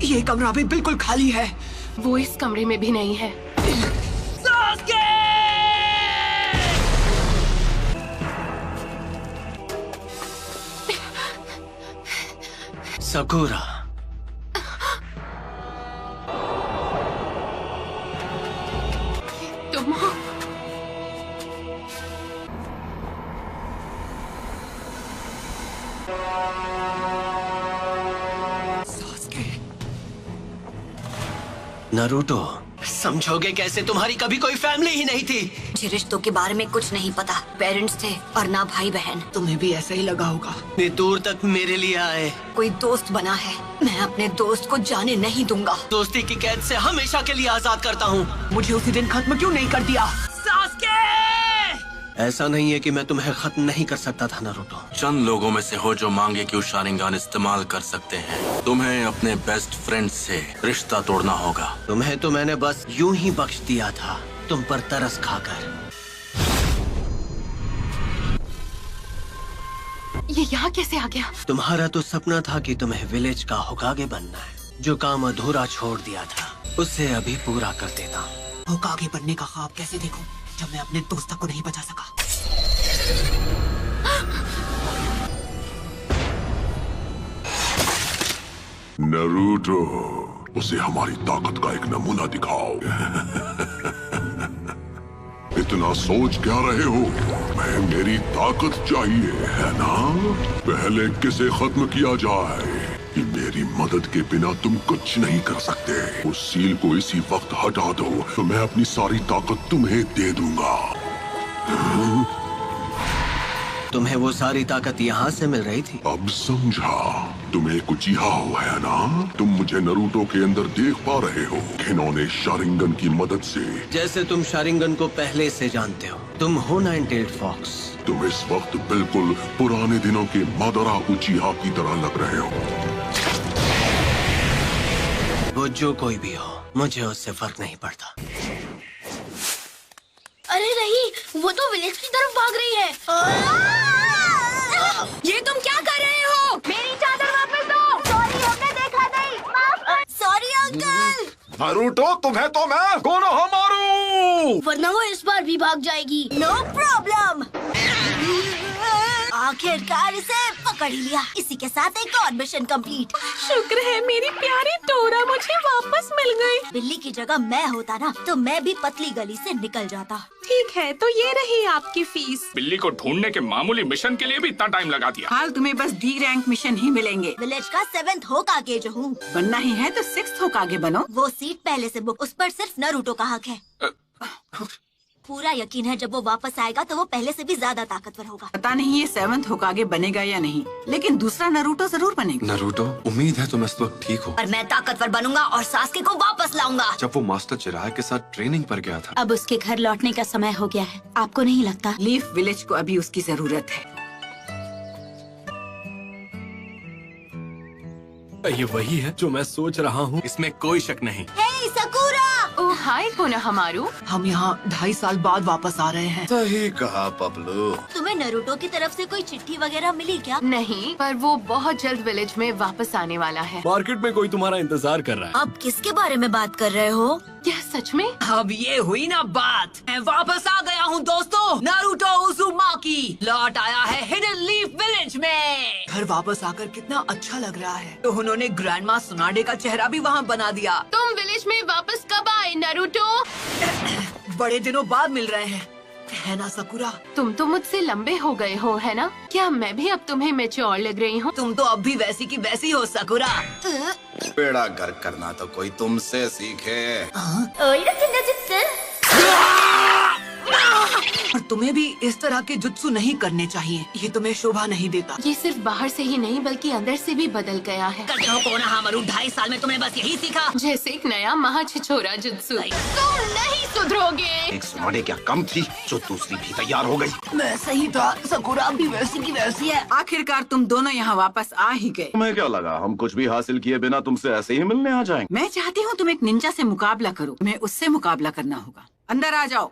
ये कमरा भी बिल्कुल खाली है। वो इस कमरे में भी नहीं है। सकुरा, तुम हो? नारुतो, समझोगे कैसे? तुम्हारी कभी कोई फैमिली ही नहीं थी। मुझे रिश्तों के बारे में कुछ नहीं पता। पेरेंट्स थे और ना भाई बहन। तुम्हें भी ऐसा ही लगा होगा। इतनी दूर तक मेरे लिए आए। कोई दोस्त बना है, मैं अपने दोस्त को जाने नहीं दूंगा। दोस्ती की कैद से हमेशा के लिए आजाद करता हूँ। मुझे उसी दिन खत्म क्यों नहीं कर दिया? ऐसा नहीं है कि मैं तुम्हें खत्म नहीं कर सकता था नारुतो। चंद लोगों में से हो जो मांगे कि शारिंगान इस्तेमाल कर सकते हैं। तुम्हें अपने बेस्ट फ्रेंड से रिश्ता तोड़ना होगा। तुम्हें तो मैंने बस यूं ही बख्श दिया था, तुम पर तरस खाकर। ये यहाँ कैसे आ गया? तुम्हारा तो सपना था कि तुम्हें विलेज का होकागे बनना है। जो काम अधूरा छोड़ दिया था उसे अभी पूरा कर देता हूँ। होकागे बनने का ख्वाब कैसे देखूं जब मैं अपने दोस्त को नहीं बचा सका? नारुतो, उसे हमारी ताकत का एक नमूना दिखाओ। इतना सोच क्या रहे हो? मैं मेरी ताकत चाहिए है ना? पहले किसे खत्म किया जाए? कि मेरी मदद के बिना तुम कुछ नहीं कर सकते। उस सील को इसी वक्त हटा दो तो मैं अपनी सारी ताकत तुम्हें दे दूंगा। तुम्हें वो सारी ताकत यहाँ से मिल रही थी? अब समझा। तुम एक उचिहा हो है ना? तुम मुझे नारुतो के अंदर देख पा रहे हो। इन्होंने शारिंगन की मदद से। जैसे तुम शारिंगन को पहले से जानते हो। तुम हो नाइन-टेल्ड फॉक्स। तुम इस वक्त बिल्कुल पुराने दिनों के मादरा उचिहा की तरह लग रहे हो। वो जो कोई भी हो, मुझे उससे फर्क नहीं पड़ता। अरे नहीं, वो तो विलेज की तरफ भाग रही है। ये तुम क्या कर रहे हो? मेरी चादर वापस दो। सॉरी, हमने देखा नहीं। Sorry uncle. नारुतो, तुम्हें तो मैं कोनोहा मारू। वरना वो इस बार भी भाग जाएगी। No problem. आखिरकार इसे पकड़ ही लिया। इसी के साथ एक और मिशन कंप्लीट। शुक्र है मेरी प्यारी डोरा मुझे वापस मिल गई। बिल्ली की जगह मैं होता ना तो मैं भी पतली गली से निकल जाता। ठीक है, तो ये रही आपकी फीस। बिल्ली को ढूंढने के मामूली मिशन के लिए भी इतना टाइम लगा दिया। हाल तुम्हें बस डी रैंक मिशन ही मिलेंगे। विलेज का 7th होकागे जो हूँ। बनना ही है तो 6th होकागे बनो। वो सीट पहले से बुक, उस पर सिर्फ नारुतो का हक है। पूरा यकीन है जब वो वापस आएगा तो वो पहले से भी ज्यादा ताकतवर होगा। पता नहीं ये 7th होकागे बनेगा या नहीं, लेकिन दूसरा नारुतो जरूर बनेगा। नारुतो, उम्मीद है तुम इस वक्त ठीक हो। और मैं ताकतवर बनूंगा और सास्के को वापस लाऊंगा। जब वो मास्टर चिराग के साथ ट्रेनिंग पर गया था। अब उसके घर लौटने का समय हो गया है। आपको नहीं लगता? लीफ विलेज को अभी उसकी जरूरत है। ये वही है जो मैं सोच रहा हूँ, इसमें कोई शक नहीं। हे सकुरा! ओह हाय कोनोहामारू। हम यहाँ 2.5 साल बाद वापस आ रहे हैं। सही कहा पपलू। तुम्हें नारुतो की तरफ से कोई चिट्ठी वगैरह मिली क्या? नहीं, पर वो बहुत जल्द विलेज में वापस आने वाला है। मार्केट में कोई तुम्हारा इंतजार कर रहा है। आप किसके बारे में बात कर रहे हो? क्या सच में? अब ये हुई ना बात। मैं वापस आ गया हूँ दोस्तों। नारुतो उज़ुमाकी लौट आया है हिडन लीफ विलेज में। घर वापस आकर कितना अच्छा लग रहा है। तो उन्होंने ग्रैंडमा सुनाडे का चेहरा भी वहाँ बना दिया। तुम विलेज में वापस कब आए नारुतो? बड़े दिनों बाद मिल रहे हैं, है ना सकुरा? तुम तो मुझसे लंबे हो गए हो, है ना? क्या मैं भी अब तुम्हें मैच्योर लग रही हूँ? तुम तो अब भी वैसी की वैसी हो सकुरा। बेड़ा घर करना तो कोई तुमसे सीखे। और तुम्हें भी इस तरह के जुत्सु नहीं करने चाहिए। ये तुम्हें शोभा नहीं देता। ये सिर्फ बाहर से ही नहीं बल्कि अंदर से भी बदल गया है। कोनोहामारू, 2.5 साल में तुमने बस यही सीखा। जैसे एक नया महाछिछोरा जुत्सु। तुम नहीं सुधरोगे। एक सुनाडे क्या कम थी जो दूसरी भी तैयार हो गई। मैं सही था, सकुरा भी वैसी की वैसी है। आखिरकार तुम दोनों यहाँ वापस आ ही गए। तुम्हें क्या लगा हम कुछ भी हासिल किए बिना तुमसे ऐसे ही मिलने आ जाएंगे? मैं चाहती हूँ तुम एक निंजा से मुकाबला करो। तुम्हें उससे मुकाबला करना होगा। अंदर आ जाओ।